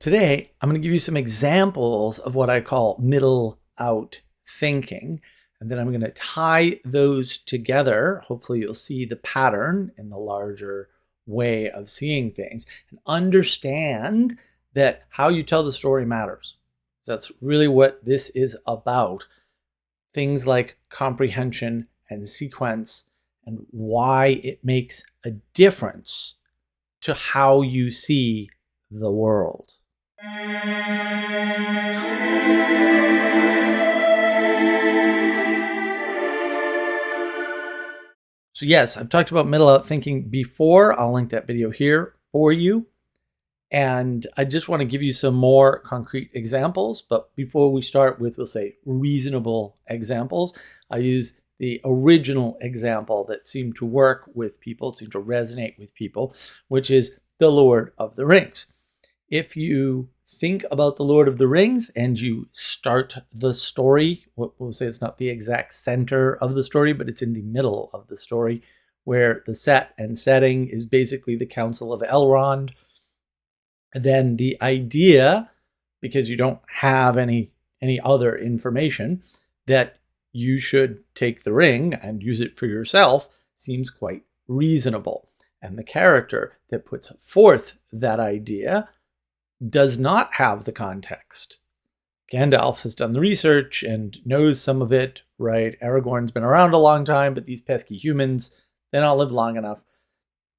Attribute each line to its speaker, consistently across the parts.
Speaker 1: Today, I'm going to give you some examples of what I call middle out thinking, and then I'm going to tie those together. Hopefully you'll see the pattern in the larger way of seeing things and understand that how you tell the story matters. That's really what this is about. Things like comprehension and sequence and why it makes a difference to how you see the world. So yes, I've talked about middle out thinking before. I'll link that video here for you. And I just want to give you some more concrete examples. But before we start with, we'll say, reasonable examples, I use the original example that seemed to work with people, seemed to resonate with people, which is the Lord of the Rings. If you think about the Lord of the Rings and you start the story, we'll say it's not the exact center of the story, but it's in the middle of the story, where the set and setting is basically the Council of Elrond. Then the idea, because you don't have any other information, that you should take the ring and use it for yourself seems quite reasonable. And the character that puts forth that idea does not have the context. Gandalf has done the research and knows some of it, right? Aragorn's been around a long time, but these pesky humans, they don't live long enough.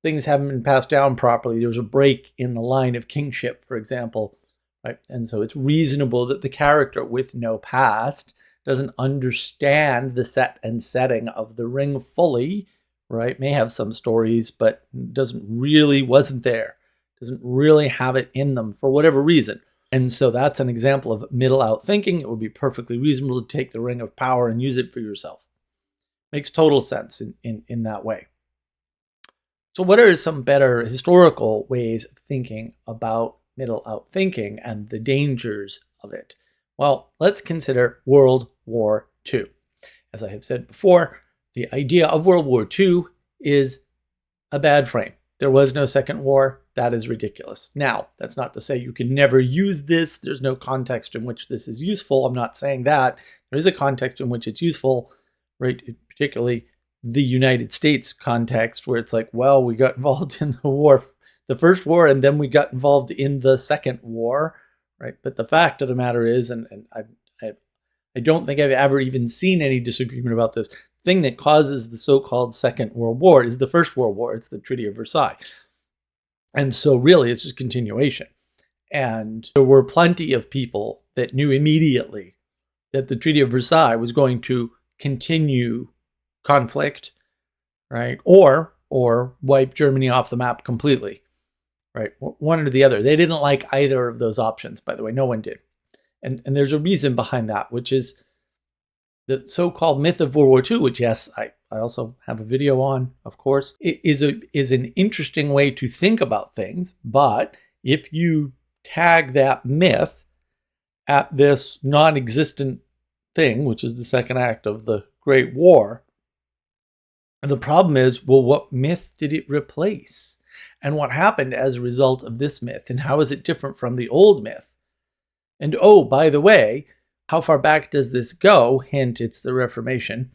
Speaker 1: Things haven't been passed down properly. There was a break in the line of kingship, for example, right? And so it's reasonable that the character with no past doesn't understand the set and setting of the ring fully, right? May have some stories, but wasn't there. Doesn't really have it in them for whatever reason. And so that's an example of middle out thinking. It would be perfectly reasonable to take the ring of power and use it for yourself. Makes total sense in that way. So what are some better historical ways of thinking about middle out thinking and the dangers of it? Well, let's consider World War II. As I have said before, the idea of World War II is a bad frame. There was no second war. That is ridiculous. Now, that's not to say you can never use this. There's no context in which this is useful. I'm not saying that. There is a context in which it's useful, right? Particularly the United States context, where it's like, well, we got involved in the first war, and then we got involved in the second war, right? But the fact of the matter is, and I don't think I've ever even seen any disagreement about this, thing that causes the so-called Second World War is the First World War. It's the Treaty of Versailles. And so really it's just continuation. And there were plenty of people that knew immediately that the Treaty of Versailles was going to continue conflict, right? Or wipe Germany off the map completely, right? One or the other. They didn't like either of those options, by the way. No one did. And there's a reason behind that, which is the so-called myth of World War II, which, yes, I also have a video on, of course, is an interesting way to think about things. But if you tag that myth at this non-existent thing, which is the second act of the Great War, the problem is, well, what myth did it replace? And what happened as a result of this myth? And how is it different from the old myth? And oh, by the way, how far back does this go? Hint, it's the Reformation.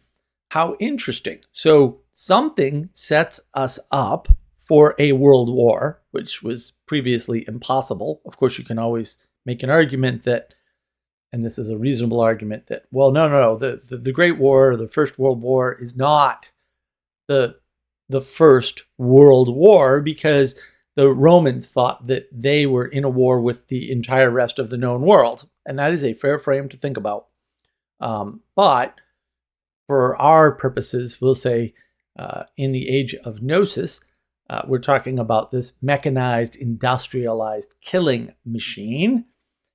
Speaker 1: How interesting. So something sets us up for a world war, which was previously impossible. Of course, you can always make an argument that, and this is a reasonable argument, that, well, no, the Great War, the First World War is not the First World War, because the Romans thought that they were in a war with the entire rest of the known world. And that is a fair frame to think about. But for our purposes, we'll say in the age of Gnosis, we're talking about this mechanized, industrialized killing machine.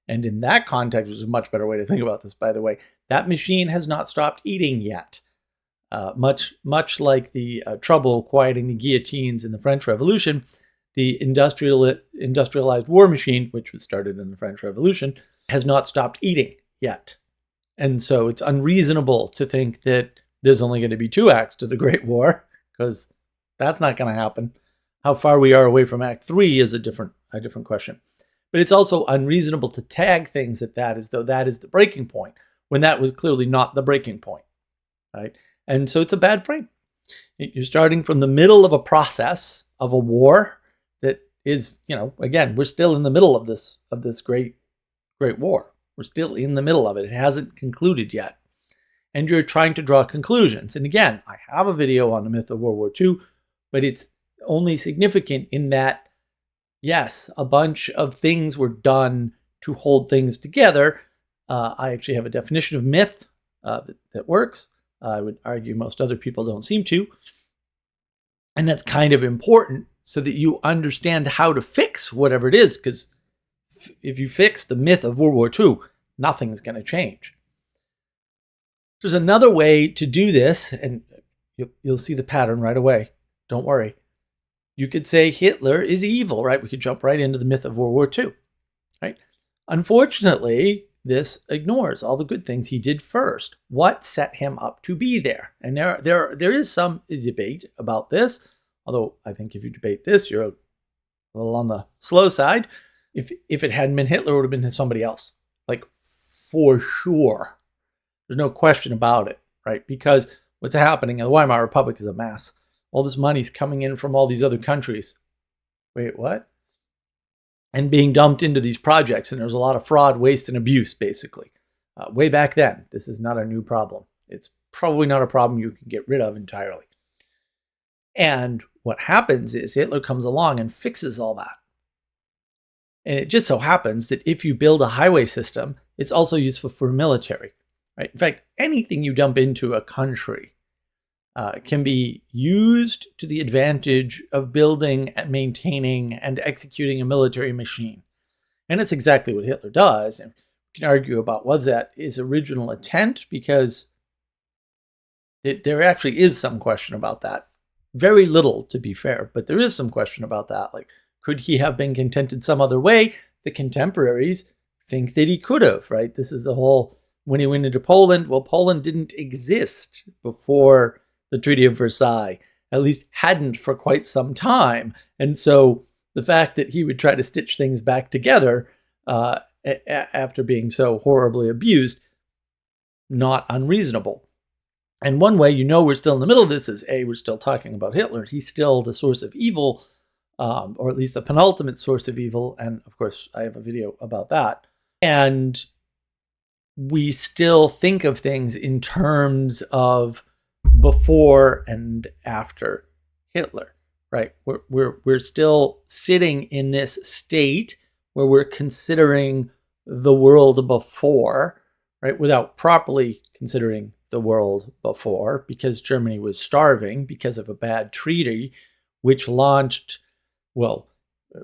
Speaker 1: And in that context, which is a much better way to think about this, by the way, that machine has not stopped eating yet. Much like the trouble quieting the guillotines in the French Revolution, the industrialized war machine, which was started in the French Revolution, has not stopped eating yet. And so it's unreasonable to think that there's only going to be two acts to the Great War, because that's not going to happen. How far we are away from Act 3 is a different question. But it's also unreasonable to tag things at that as though that is the breaking point, when that was clearly not the breaking point, right? And so it's a bad frame. You're starting from the middle of a process of a war that is, again, we're still in the middle of this great war. We're still in the middle of it. It hasn't concluded yet. And you're trying to draw conclusions. And again, I have a video on the myth of World War II, but it's only significant in that, yes, a bunch of things were done to hold things together. I actually have a definition of myth that works. I would argue most other people don't seem to. And that's kind of important so that you understand how to fix whatever it is. Because if you fix the myth of World War II, nothing's going to change. There's another way to do this, and you'll see the pattern right away. Don't worry. You could say Hitler is evil, right? We could jump right into the myth of World War II, right? Unfortunately, this ignores all the good things he did first. What set him up to be there? And there is some debate about this, although I think if you debate this, you're a little on the slow side. If it hadn't been Hitler, it would have been somebody else, like for sure. There's no question about it, right? Because what's happening in the Weimar Republic is a mess. All this money's coming in from all these other countries. Wait, what? And being dumped into these projects. And there's a lot of fraud, waste, and abuse, basically. Way back then, this is not a new problem. It's probably not a problem you can get rid of entirely. And what happens is Hitler comes along and fixes all that. And it just so happens that if you build a highway system, it's also useful for military. Right? In fact, anything you dump into a country can be used to the advantage of building and maintaining and executing a military machine. And that's exactly what Hitler does. And we can argue about was that his original intent, because there actually is some question about that. Very little, to be fair, but there is some question about that. Like, could he have been content in some other way? The contemporaries think that he could have, right? This is the whole, when he went into Poland, well, Poland didn't exist before the Treaty of Versailles, at least hadn't for quite some time. And so the fact that he would try to stitch things back together after being so horribly abused, not unreasonable. And one way we're still in the middle of this is, we're still talking about Hitler. He's still the source of evil, or at least the penultimate source of evil. And of course, I have a video about that. And we still think of things in terms of before and after Hitler, right? We're still sitting in this state where we're considering the world before, right? Without properly considering the world before, because Germany was starving because of a bad treaty, which launched,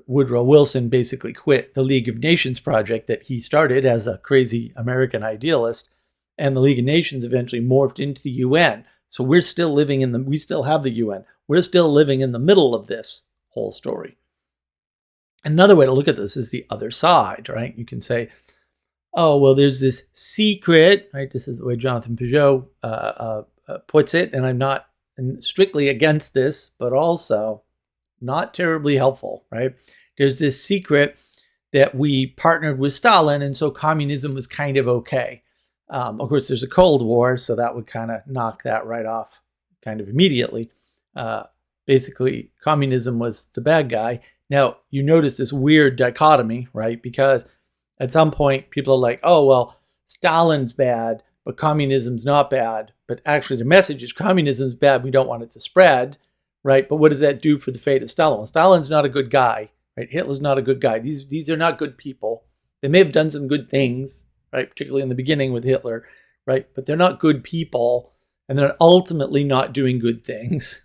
Speaker 1: Woodrow Wilson basically quit the League of Nations project that he started as a crazy American idealist, and the League of Nations eventually morphed into the UN. So we're still living we still have the UN. We're still living in the middle of this whole story. Another way to look at this is the other side, right? You can say, oh, well, there's this secret, right? This is the way Jonathan Pageau puts it, and I'm not strictly against this, but also not terribly helpful, right? There's this secret that we partnered with Stalin, and so communism was kind of okay. Of course, there's a Cold War, so that would kind of knock that right off kind of immediately. Basically, communism was the bad guy. Now, you notice this weird dichotomy, right? Because at some point, people are like, oh, well, Stalin's bad, but communism's not bad. But actually, the message is communism's bad. We don't want it to spread, right? But what does that do for the fate of Stalin? Stalin's not a good guy, right? Hitler's not a good guy. These are not good people. They may have done some good things, right? Particularly in the beginning with Hitler, right? But they're not good people, and they're ultimately not doing good things,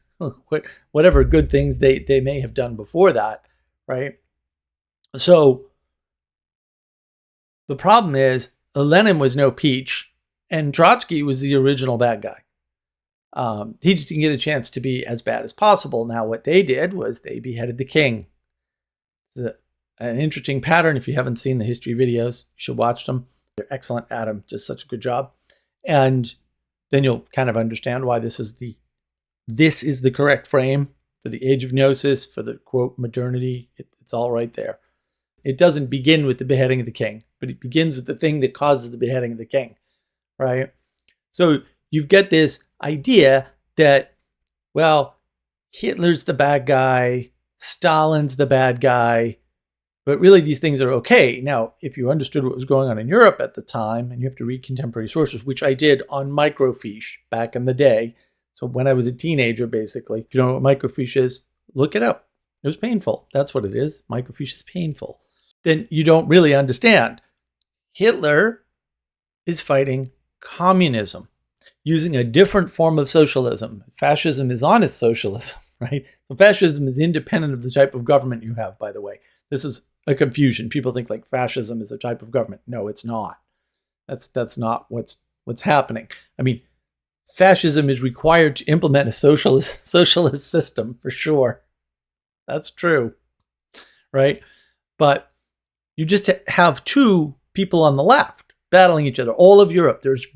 Speaker 1: whatever good things they may have done before that, right? So the problem is Lenin was no peach, and Trotsky was the original bad guy. He just didn't get a chance to be as bad as possible. Now, what they did was they beheaded the king. It's an interesting pattern. If you haven't seen the history videos, you should watch them. They're excellent. Adam does such a good job. And then you'll kind of understand why this is the correct frame for the age of gnosis, for the quote modernity. It's all right there. It doesn't begin with the beheading of the king, but it begins with the thing that causes the beheading of the king, right? So you've got this idea that, well, Hitler's the bad guy, Stalin's the bad guy, but really these things are okay. Now, if you understood what was going on in Europe at the time, and you have to read contemporary sources, which I did on microfiche back in the day. So when I was a teenager, basically, if you don't know what microfiche is, look it up. It was painful. That's what it is. Microfiche is painful. Then you don't really understand. Hitler is fighting communism using a different form of socialism. Fascism is honest socialism, right? So fascism is independent of the type of government you have, by the way. This is a confusion. People think like fascism is a type of government. No, it's not. That's not what's happening. I mean, fascism is required to implement a socialist system for sure. That's true, right? But you just have two people on the left battling each other. All of Europe, there's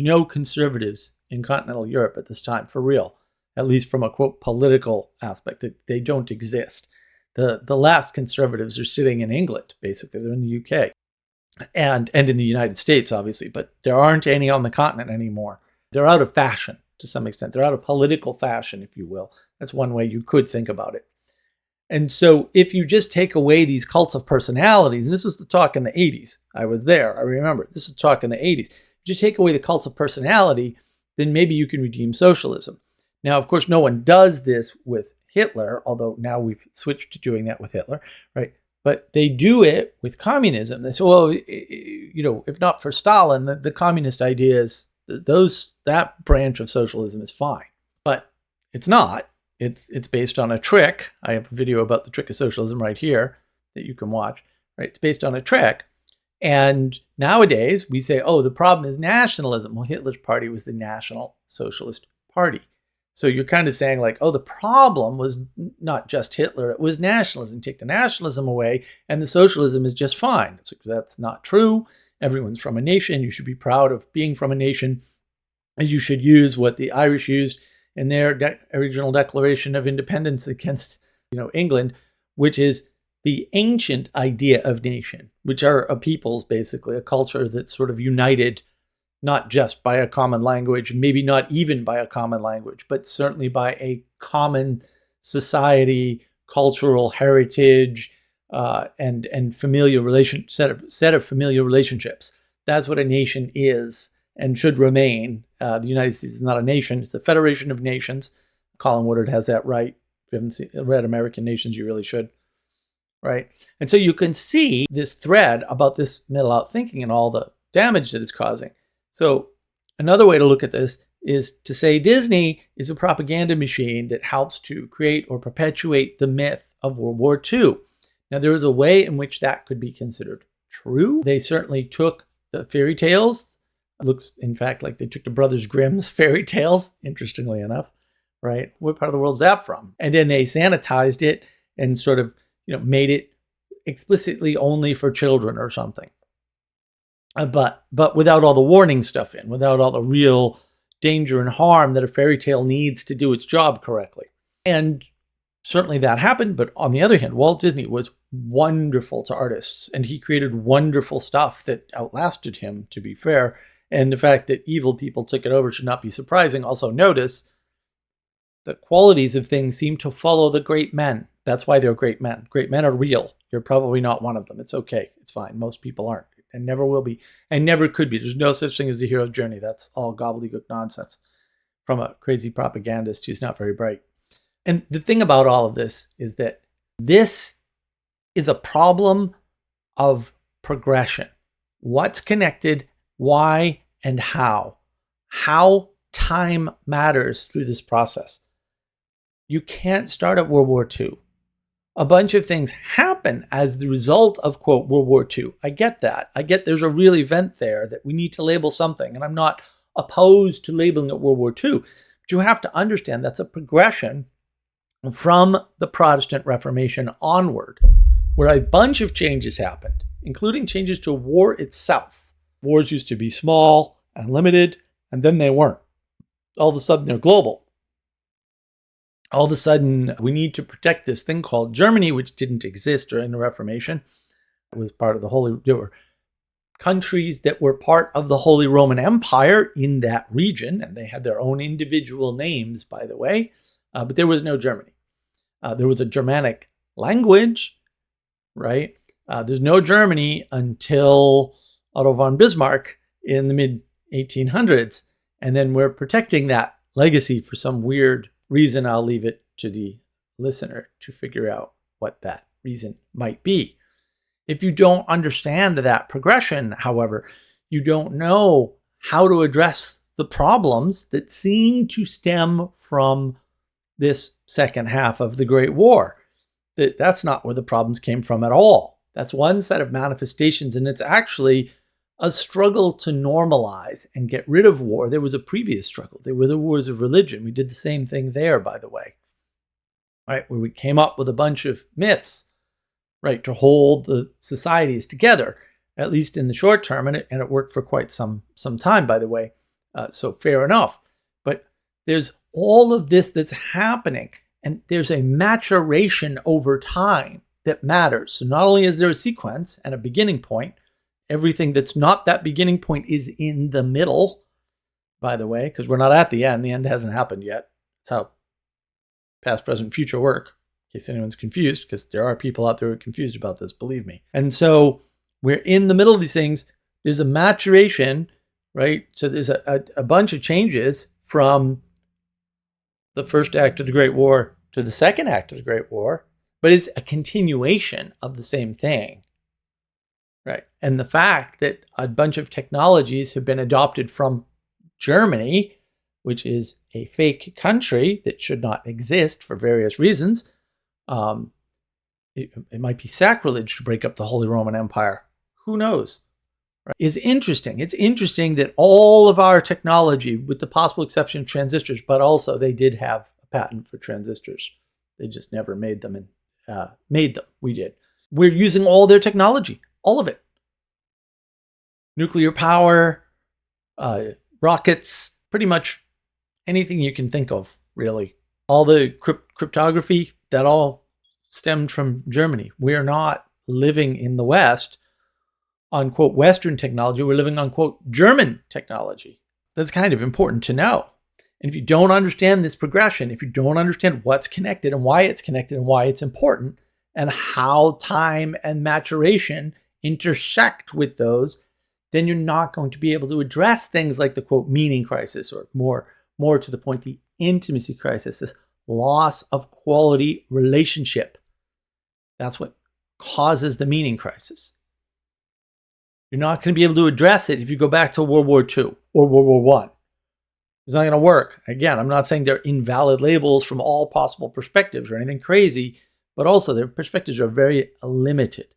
Speaker 1: no conservatives in continental Europe at this time, for real, at least from a, quote, political aspect. They don't exist. The last conservatives are sitting in England, basically. They're in the UK and in the United States, obviously, but there aren't any on the continent anymore. They're out of fashion to some extent. They're out of political fashion, if you will. That's one way you could think about it. And so if you just take away these cults of personalities, and this was the talk in the 80s. I was there. I remember. This was talk in the 80s. If you take away the cults of personality, then maybe you can redeem socialism. Now, of course, no one does this with Hitler, although now we've switched to doing that with Hitler, right? But they do it with communism. They say, well, if not for Stalin, the communist ideas, that branch of socialism is fine. But it's not. It's based on a trick. I have a video about the trick of socialism right here that you can watch, right? It's based on a trick. And nowadays we say, oh, the problem is nationalism. Well, Hitler's party was the National Socialist Party. So you're kind of saying like, oh, the problem was not just Hitler, it was nationalism. Take the nationalism away and the socialism is just fine. It's like, that's not true. Everyone's from a nation. You should be proud of being from a nation. And you should use what the Irish used in their original Declaration of Independence against, England, which is the ancient idea of nation, which are a peoples, basically, a culture that's sort of united not just by a common language, maybe not even by a common language, but certainly by a common society, cultural heritage, and familial set of familial relationships. That's what a nation is and should remain. The United States is not a nation; it's a federation of nations. Colin Woodard has that right. If you haven't read American Nations, you really should. Right? And so you can see this thread about this middle-out thinking and all the damage that it's causing. So another way to look at this is to say Disney is a propaganda machine that helps to create or perpetuate the myth of World War II. Now, there is a way in which that could be considered true. They certainly took the fairy tales. It looks, in fact, like they took the Brothers Grimm's fairy tales, interestingly enough, right? What part of the world is that from? And then they sanitized it and sort of, made it explicitly only for children or something. But without all the warning stuff in, without all the real danger and harm that a fairy tale needs to do its job correctly. And certainly that happened. But on the other hand, Walt Disney was wonderful to artists, and he created wonderful stuff that outlasted him, to be fair. And the fact that evil people took it over should not be surprising. Also notice the qualities of things seem to follow the great men. That's why they're great men. Great men are real. You're probably not one of them. It's okay. It's fine. Most people aren't. And never will be, and never could be. There's no such thing as the hero's journey. That's all gobbledygook nonsense from a crazy propagandist who's not very bright. And the thing about all of this is that this is a problem of progression. What's connected, why, and how. How time matters through this process. You can't start at World War II. A bunch of things happen as the result of, quote, World War II. I get that. I get there's a real event there that we need to label something. And I'm not opposed to labeling it World War II. But you have to understand that's a progression from the Protestant Reformation onward, where a bunch of changes happened, including changes to war itself. Wars used to be small and limited, and then they weren't. All of a sudden, they're global. All of a sudden, we need to protect this thing called Germany, which didn't exist during the Reformation. was part of there were countries that were part of the Holy Roman Empire in that region, and they had their own individual names, by the way, but there was no Germany. There was a Germanic language, right? There's no Germany until Otto von Bismarck in the mid-1800s, and then we're protecting that legacy for some weird reason. I'll leave it to the listener to figure out what that reason might be. If you don't understand that progression, however, you don't know how to address the problems that seem to stem from this second half of the Great War. That's not where the problems came from at all. That's one set of manifestations, and it's actually a struggle to normalize and get rid of war. There was a previous struggle. There were the wars of religion. We did the same thing there, by the way, right? Where we came up with a bunch of myths, right, to hold the societies together, at least in the short term, and it worked for quite some time, by the way. So fair enough. But there's all of this that's happening, and there's a maturation over time that matters. So not only is there a sequence and a beginning point, everything that's not that beginning point is in the middle, by the way, because we're not at the end. The end hasn't happened yet. That's how past, present, future work, in case anyone's confused, because there are people out there who are confused about this, believe me. And so we're in the middle of these things. There's a maturation, right? So there's a bunch of changes from the first act of the Great War to the second act of the Great War, but it's a continuation of the same thing, right? And the fact that a bunch of technologies have been adopted from Germany, which is a fake country that should not exist for various reasons, it might be sacrilege to break up the Holy Roman Empire. Who knows? Right? Is interesting. It's interesting that all of our technology, with the possible exception of transistors, but also they did have a patent for transistors. They just never made them and made them. We did. We're using all their technology, all of it. Nuclear power, rockets, pretty much anything you can think of, really. All the cryptography, that all stemmed from Germany. We are not living in the West on, quote, Western technology. We're living on, quote, German technology. That's kind of important to know. And if you don't understand this progression, if you don't understand what's connected and why it's important, and how time and maturation intersect with those, then you're not going to be able to address things like the, quote, meaning crisis, or more to the point, the intimacy crisis, this loss of quality relationship. That's what causes the meaning crisis. You're not going to be able to address it if you go back to World War II or World War I. It's not going to work. Again, I'm not saying they're invalid labels from all possible perspectives or anything crazy, but also their perspectives are very limited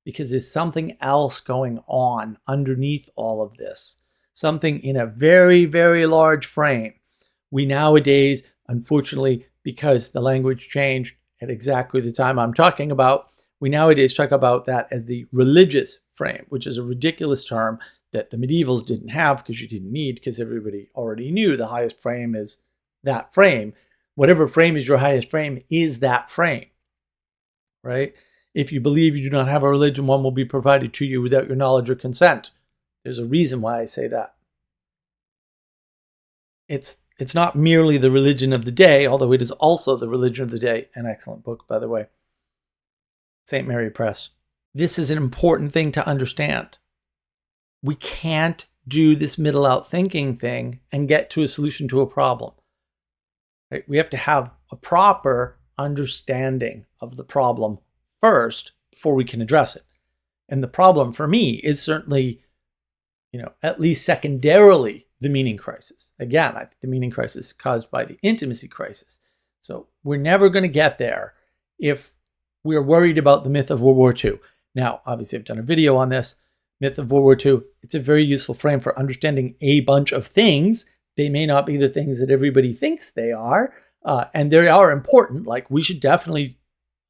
Speaker 1: because there's something else going on underneath all of this. Something in a very, very large frame. We nowadays, unfortunately, because the language changed at exactly the time I'm talking about, we nowadays talk about that as the religious frame, which is a ridiculous term that the medievals didn't have because you didn't need, because everybody already knew the highest frame is that frame. Whatever frame is your highest frame is that frame, right? If you believe you do not have a religion, one will be provided to you without your knowledge or consent. There's a reason why I say that. It's not merely the religion of the day, although it is also the religion of the day. An excellent book, by the way. St. Mary Press. This is an important thing to understand. We can't do this middle out thinking thing and get to a solution to a problem. Right? We have to have a proper understanding of the problem first before we can address it. And the problem for me is certainly, at least secondarily, the meaning crisis. Again, I think the meaning crisis is caused by the intimacy crisis. So we're never going to get there if we're worried about the myth of World War II. Now, obviously, I've done a video on this. Myth of World War II. It's a very useful frame for understanding a bunch of things. They may not be the things that everybody thinks they are. And they are important. Like, we should definitely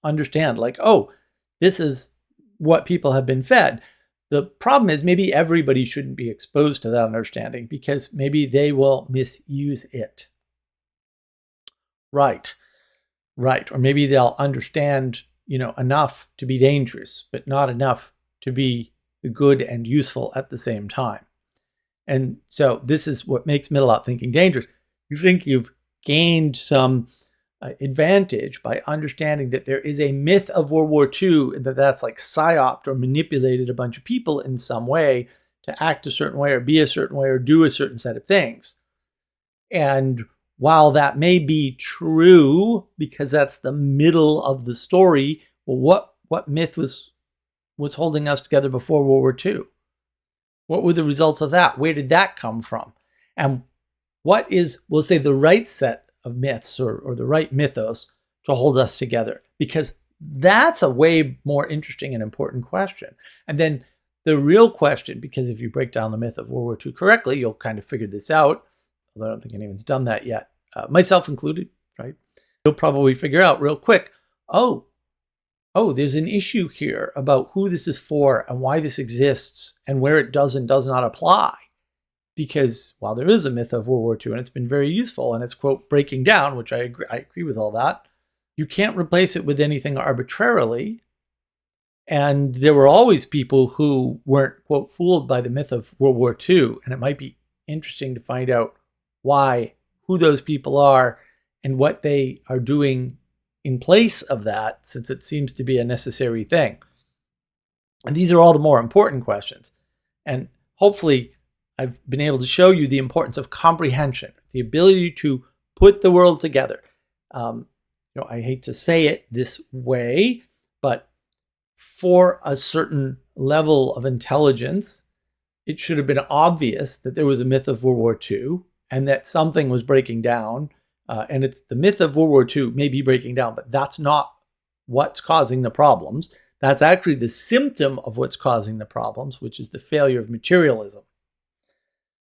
Speaker 1: understand, like, oh, this is what people have been fed. The problem is maybe everybody shouldn't be exposed to that understanding because maybe they will misuse it. Right. Or maybe they'll understand, enough to be dangerous, but not enough to be good and useful at the same time. And so this is what makes middle-out thinking dangerous. You think you've gained some advantage by understanding that there is a myth of World War II, and that's like psyoped or manipulated a bunch of people in some way to act a certain way or be a certain way or do a certain set of things. And while that may be true because that's the middle of the story, well, what myth was holding us together before World War II? What were the results of that? Where did that come from? And what is, we'll say, the right set of myths or the right mythos to hold us together? Because that's a way more interesting and important question. And then the real question, because if you break down the myth of World War II correctly, you'll kind of figure this out. Although I don't think anyone's done that yet, myself included, right? You'll probably figure out real quick, oh, there's an issue here about who this is for and why this exists and where it does and does not apply. Because while there is a myth of World War II and it's been very useful and it's, quote, breaking down, which I agree with all that, you can't replace it with anything arbitrarily. And there were always people who weren't, quote, fooled by the myth of World War II. And it might be interesting to find out why, who those people are, and what they are doing in place of that, since it seems to be a necessary thing. And these are all the more important questions. And hopefully I've been able to show you the importance of comprehension, the ability to put the world together. I hate to say it this way, but for a certain level of intelligence, it should have been obvious that there was a myth of World War II and that something was breaking down. And it's the myth of World War II may be breaking down, but that's not what's causing the problems. That's actually the symptom of what's causing the problems, which is the failure of materialism,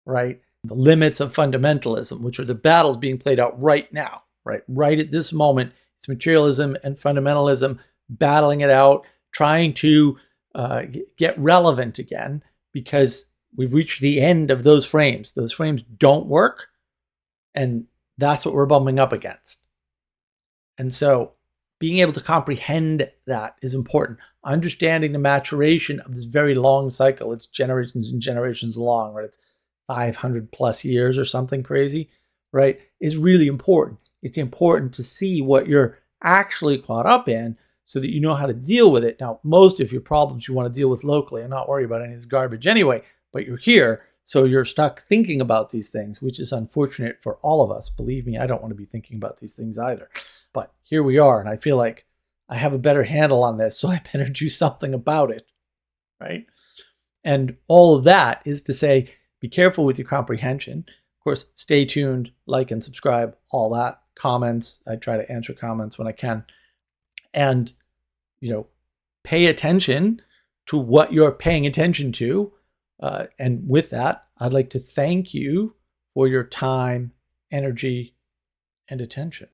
Speaker 1: right? The limits of fundamentalism, which are the battles being played out right now, right at this moment. It's materialism and fundamentalism battling it out, trying to get relevant again, because we've reached the end of those frames. Those frames don't work, and that's what we're bumping up against. And so being able to comprehend that is important. Understanding the maturation of this very long cycle, it's generations and generations long, right? It's 500 plus years or something crazy, right? Is really important. It's important to see what you're actually caught up in so that you know how to deal with it. Now, most of your problems you want to deal with locally and not worry about any of this garbage anyway, but you're here, so you're stuck thinking about these things, which is unfortunate for all of us. Believe me, I don't want to be thinking about these things either. But here we are, and I feel like I have a better handle on this, so I better do something about it, right? And all of that is to say, be careful with your comprehension. Of course, stay tuned, like and subscribe, all that. Comments, I try to answer comments when I can. And, pay attention to what you're paying attention to. And with that, I'd like to thank you for your time, energy, and attention.